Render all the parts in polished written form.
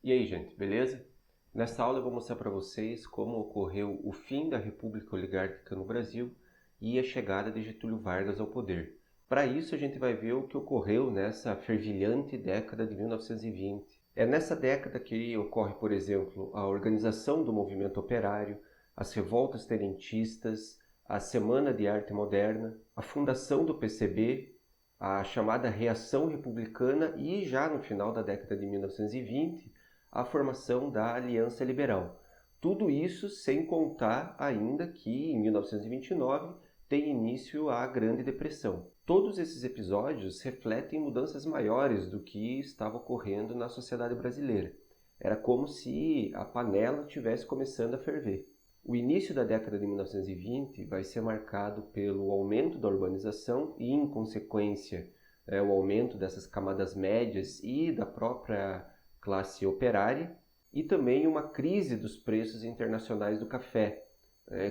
E aí, gente, beleza? Nessa aula eu vou mostrar para vocês como ocorreu o fim da República Oligárquica no Brasil e a chegada de Getúlio Vargas ao poder. Para isso, a gente vai ver o que ocorreu nessa fervilhante década de 1920. É nessa década que ocorre, por exemplo, a organização do movimento operário, as revoltas tenentistas, a Semana de Arte Moderna, a fundação do PCB, a chamada Reação Republicana e, já no final da década de 1920, a formação da Aliança Liberal. Tudo isso sem contar ainda que, em 1929, tem início a Grande Depressão. Todos esses episódios refletem mudanças maiores do que estava ocorrendo na sociedade brasileira. Era como se a panela estivesse começando a ferver. O início da década de 1920 vai ser marcado pelo aumento da urbanização e, em consequência, o aumento dessas camadas médias e da própria classe operária, e também uma crise dos preços internacionais do café.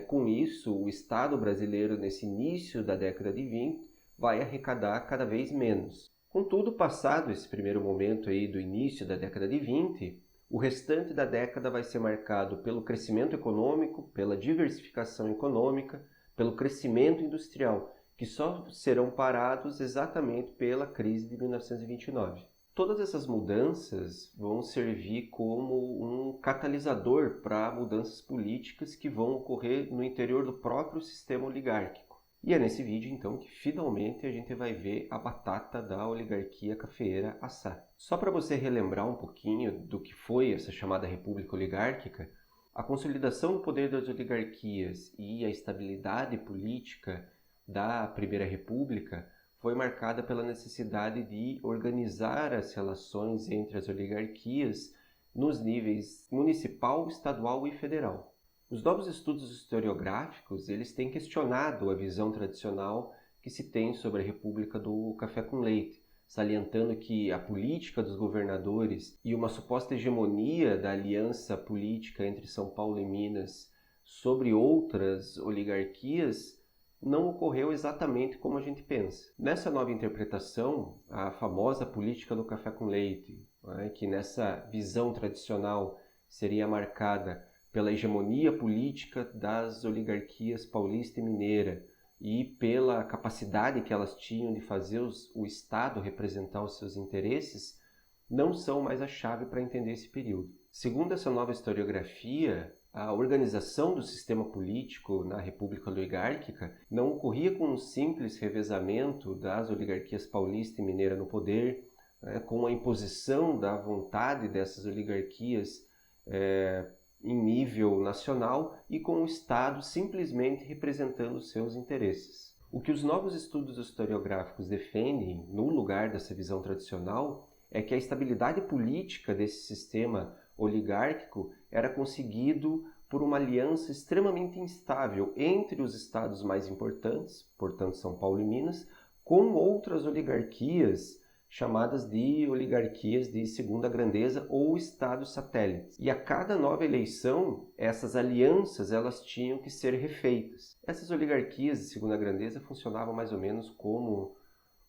Com isso, o Estado brasileiro, nesse início da década de 20, vai arrecadar cada vez menos. Contudo, passado esse primeiro momento aí do início da década de 20, o restante da década vai ser marcado pelo crescimento econômico, pela diversificação econômica, pelo crescimento industrial, que só serão parados exatamente pela crise de 1929. Todas essas mudanças vão servir como um catalisador para mudanças políticas que vão ocorrer no interior do próprio sistema oligárquico. E é nesse vídeo, então, que finalmente a gente vai ver a batata da oligarquia cafeeira assar. Só para você relembrar um pouquinho do que foi essa chamada República Oligárquica, a consolidação do poder das oligarquias e a estabilidade política da Primeira República foi marcada pela necessidade de organizar as relações entre as oligarquias nos níveis municipal, estadual e federal. Os novos estudos historiográficos eles têm questionado a visão tradicional que se tem sobre a República do Café com Leite, salientando que a política dos governadores e uma suposta hegemonia da aliança política entre São Paulo e Minas sobre outras oligarquias não ocorreu exatamente como a gente pensa. Nessa nova interpretação, a famosa política do café com leite, que nessa visão tradicional seria marcada pela hegemonia política das oligarquias paulista e mineira e pela capacidade que elas tinham de fazer o Estado representar os seus interesses, não são mais a chave para entender esse período. Segundo essa nova historiografia, a organização do sistema político na República Oligárquica não ocorria com um simples revezamento das oligarquias paulista e mineira no poder, com a imposição da vontade dessas oligarquias em nível nacional e com o Estado simplesmente representando os seus interesses. O que os novos estudos historiográficos defendem, no lugar dessa visão tradicional, é que a estabilidade política desse sistema oligárquico era conseguido por uma aliança extremamente instável entre os estados mais importantes, portanto São Paulo e Minas, com outras oligarquias chamadas de oligarquias de segunda grandeza ou estados satélites. E a cada nova eleição, essas alianças elas tinham que ser refeitas. Essas oligarquias de segunda grandeza funcionavam mais ou menos como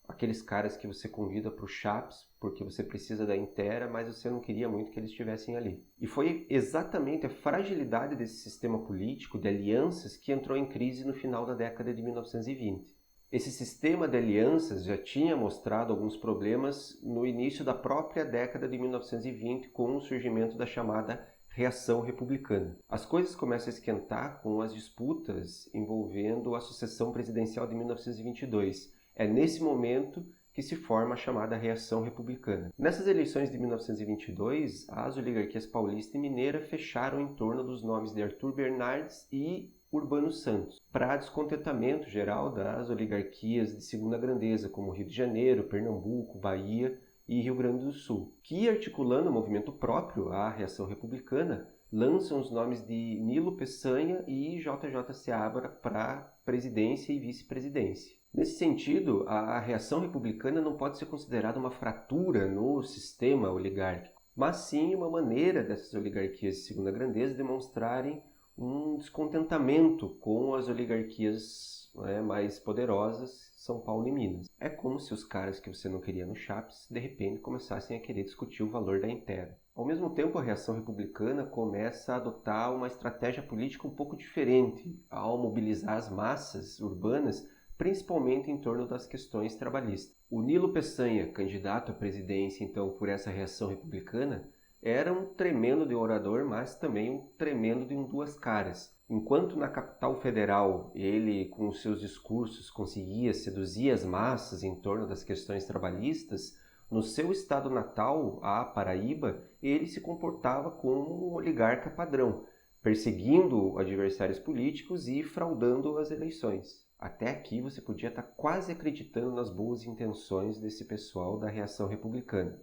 aqueles caras que você convida para o Chaps porque você precisa da inteira, mas você não queria muito que eles estivessem ali. E foi exatamente a fragilidade desse sistema político de alianças que entrou em crise no final da década de 1920. Esse sistema de alianças já tinha mostrado alguns problemas no início da própria década de 1920 com o surgimento da chamada Reação Republicana. As coisas começam a esquentar com as disputas envolvendo a sucessão presidencial de 1922. É nesse momento que se forma a chamada Reação Republicana. Nessas eleições de 1922, as oligarquias paulista e mineira fecharam em torno dos nomes de Arthur Bernardes e Urbano Santos, para descontentamento geral das oligarquias de segunda grandeza, como Rio de Janeiro, Pernambuco, Bahia e Rio Grande do Sul, que, articulando um movimento próprio, a Reação Republicana, lançam os nomes de Nilo Peçanha e JJ Seabra para presidência e vice-presidência. Nesse sentido, a Reação Republicana não pode ser considerada uma fratura no sistema oligárquico, mas sim uma maneira dessas oligarquias de segunda grandeza demonstrarem um descontentamento com as oligarquias mais poderosas, São Paulo e Minas. É como se os caras que você não queria no Chaps, de repente começassem a querer discutir o valor da inteira. Ao mesmo tempo, a reação republicana começa a adotar uma estratégia política um pouco diferente ao mobilizar as massas urbanas, principalmente em torno das questões trabalhistas. O Nilo Peçanha, candidato à presidência então por essa reação republicana, era um tremendo de orador, mas também um tremendo de duas caras. Enquanto na capital federal ele, com os seus discursos, conseguia seduzir as massas em torno das questões trabalhistas, no seu estado natal, a Paraíba, ele se comportava como um oligarca padrão, perseguindo adversários políticos e fraudando as eleições. Até aqui você podia estar quase acreditando nas boas intenções desse pessoal da reação republicana.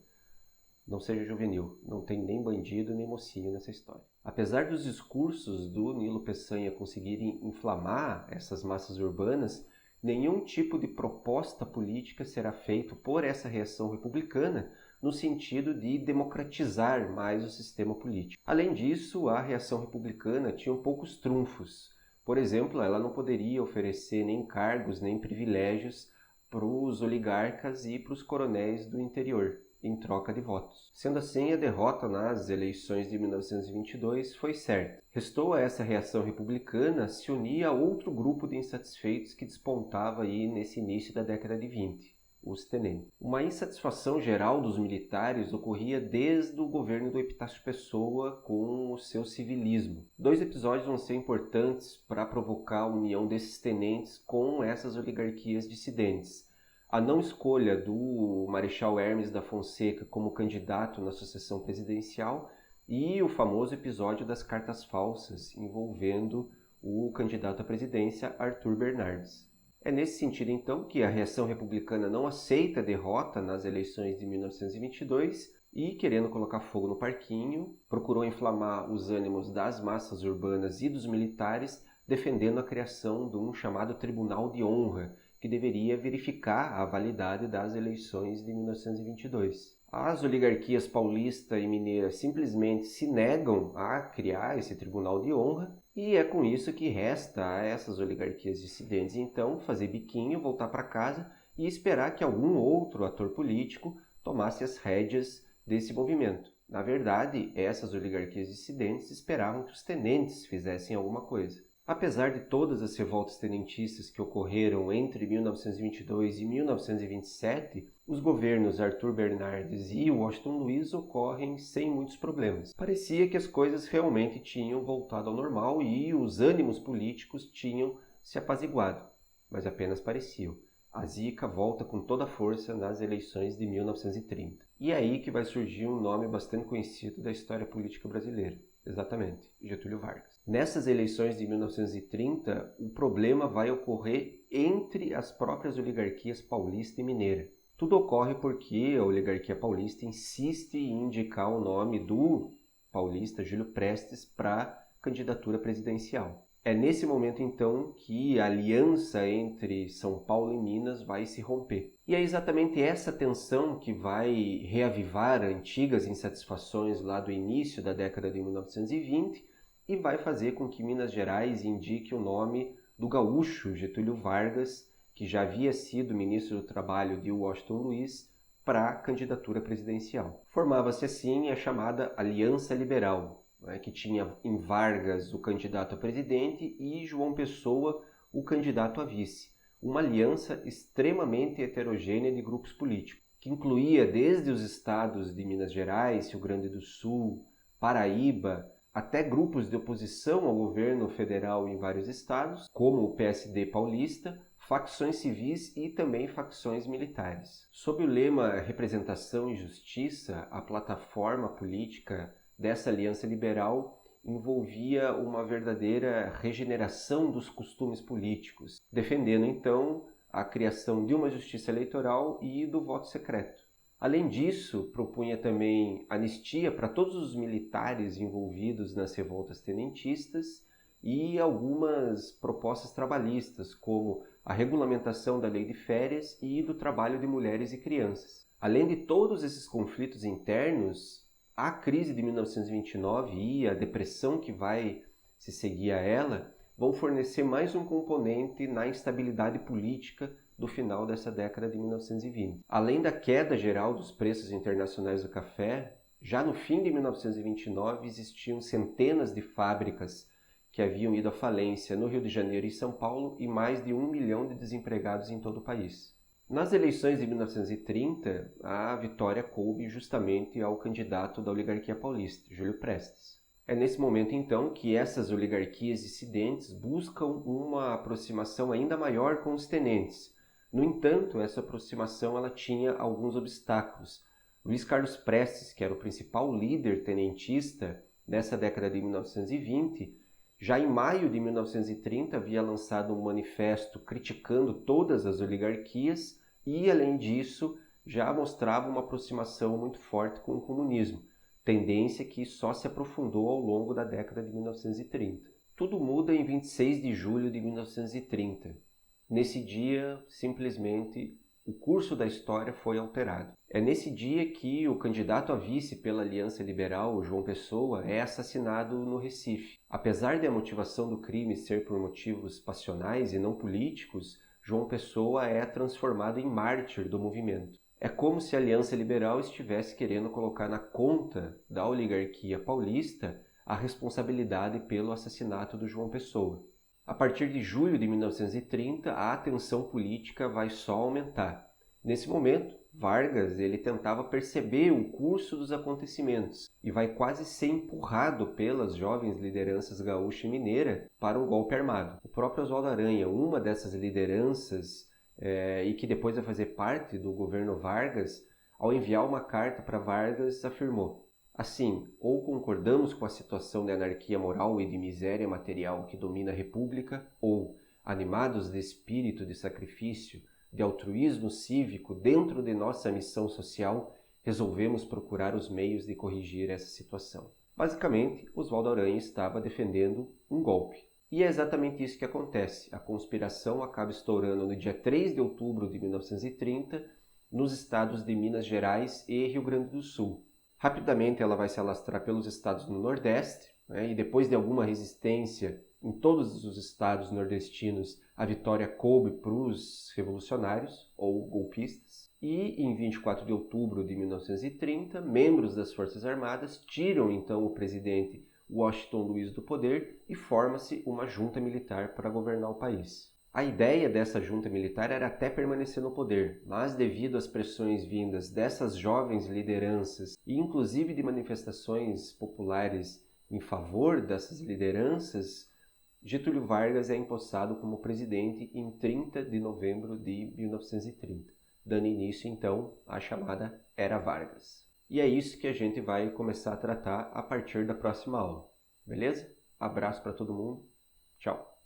Não seja juvenil, não tem nem bandido nem mocinho nessa história. Apesar dos discursos do Nilo Peçanha conseguirem inflamar essas massas urbanas, nenhum tipo de proposta política será feito por essa reação republicana no sentido de democratizar mais o sistema político. Além disso, a reação republicana tinha poucos trunfos. Por exemplo, ela não poderia oferecer nem cargos nem privilégios para os oligarcas e para os coronéis do interior, em troca de votos. Sendo assim, a derrota nas eleições de 1922 foi certa. Restou a essa reação republicana se unir a outro grupo de insatisfeitos que despontava aí nesse início da década de 20, os tenentes. Uma insatisfação geral dos militares ocorria desde o governo do Epitácio Pessoa com o seu civilismo. Dois episódios vão ser importantes para provocar a união desses tenentes com essas oligarquias dissidentes. A não escolha do Marechal Hermes da Fonseca como candidato na sucessão presidencial e o famoso episódio das cartas falsas envolvendo o candidato à presidência Arthur Bernardes. É nesse sentido, então, que a reação republicana não aceita a derrota nas eleições de 1922 e, querendo colocar fogo no parquinho, procurou inflamar os ânimos das massas urbanas e dos militares, defendendo a criação de um chamado Tribunal de Honra, que deveria verificar a validade das eleições de 1922. As oligarquias paulista e mineira simplesmente se negam a criar esse Tribunal de Honra e é com isso que resta a essas oligarquias dissidentes, então, fazer biquinho, voltar para casa e esperar que algum outro ator político tomasse as rédeas desse movimento. Na verdade, essas oligarquias dissidentes esperavam que os tenentes fizessem alguma coisa. Apesar de todas as revoltas tenentistas que ocorreram entre 1922 e 1927, os governos Arthur Bernardes e Washington Luiz ocorrem sem muitos problemas. Parecia que as coisas realmente tinham voltado ao normal e os ânimos políticos tinham se apaziguado, mas apenas pareciam. A zica volta com toda a força nas eleições de 1930. E é aí que vai surgir um nome bastante conhecido da história política brasileira. Exatamente, Getúlio Vargas. Nessas eleições de 1930, o problema vai ocorrer entre as próprias oligarquias paulista e mineira. Tudo ocorre porque a oligarquia paulista insiste em indicar o nome do paulista Júlio Prestes para a candidatura presidencial. É nesse momento, então, que a aliança entre São Paulo e Minas vai se romper. E é exatamente essa tensão que vai reavivar antigas insatisfações lá do início da década de 1920 e vai fazer com que Minas Gerais indique o nome do gaúcho Getúlio Vargas, que já havia sido ministro do Trabalho de Washington Luiz, para a candidatura presidencial. Formava-se assim a chamada Aliança Liberal, que tinha em Vargas o candidato a presidente e João Pessoa o candidato a vice. Uma aliança extremamente heterogênea de grupos políticos, que incluía desde os estados de Minas Gerais, Rio Grande do Sul, Paraíba, até grupos de oposição ao governo federal em vários estados, como o PSD paulista, facções civis e também facções militares. Sob o lema Representação e Justiça, a plataforma política dessa aliança liberal envolvia uma verdadeira regeneração dos costumes políticos, defendendo então a criação de uma justiça eleitoral e do voto secreto. Além disso, propunha também anistia para todos os militares envolvidos nas revoltas tenentistas e algumas propostas trabalhistas, como a regulamentação da lei de férias e do trabalho de mulheres e crianças. Além de todos esses conflitos internos, a crise de 1929 e a depressão que vai se seguir a ela vão fornecer mais um componente na instabilidade política do final dessa década de 1920. Além da queda geral dos preços internacionais do café, Já no fim de 1929, existiam centenas de fábricas que haviam ido à falência no Rio de Janeiro e São Paulo e mais de 1 milhão de desempregados em todo o país. Nas eleições de 1930, a vitória coube justamente ao candidato da oligarquia paulista, Júlio Prestes. É nesse momento, então, que essas oligarquias dissidentes buscam uma aproximação ainda maior com os tenentes. No entanto, essa aproximação ela tinha alguns obstáculos. Luiz Carlos Prestes, que era o principal líder tenentista nessa década de 1920, já em maio de 1930 havia lançado um manifesto criticando todas as oligarquias e, além disso, já mostrava uma aproximação muito forte com o comunismo, tendência que só se aprofundou ao longo da década de 1930. Tudo muda em 26 de julho de 1930. Nesse dia, simplesmente, o curso da história foi alterado. É nesse dia que o candidato a vice pela Aliança Liberal, João Pessoa, é assassinado no Recife. Apesar de a motivação do crime ser por motivos passionais e não políticos, João Pessoa é transformado em mártir do movimento. É como se a Aliança Liberal estivesse querendo colocar na conta da oligarquia paulista a responsabilidade pelo assassinato do João Pessoa. A partir de julho de 1930, a tensão política vai só aumentar. Nesse momento, Vargas ele tentava perceber o curso dos acontecimentos e vai quase ser empurrado pelas jovens lideranças gaúcha e mineira para um golpe armado. O próprio Oswaldo Aranha, uma dessas lideranças e que depois vai fazer parte do governo Vargas, ao enviar uma carta para Vargas, afirmou: assim, ou concordamos com a situação de anarquia moral e de miséria material que domina a República, ou, animados de espírito de sacrifício, de altruísmo cívico dentro de nossa missão social, resolvemos procurar os meios de corrigir essa situação. Basicamente, Oswaldo Aranha estava defendendo um golpe. E é exatamente isso que acontece. A conspiração acaba estourando no dia 3 de outubro de 1930, nos estados de Minas Gerais e Rio Grande do Sul. Rapidamente ela vai se alastrar pelos estados do Nordeste, e depois de alguma resistência em todos os estados nordestinos, a vitória coube para os revolucionários ou golpistas. E em 24 de outubro de 1930, membros das Forças Armadas tiram então o presidente Washington Luiz do poder e forma-se uma junta militar para governar o país. A ideia dessa junta militar era até permanecer no poder, mas devido às pressões vindas dessas jovens lideranças e inclusive de manifestações populares em favor dessas lideranças, Getúlio Vargas é empossado como presidente em 30 de novembro de 1930, dando início então à chamada Era Vargas. E é isso que a gente vai começar a tratar a partir da próxima aula, beleza? Abraço para todo mundo, tchau!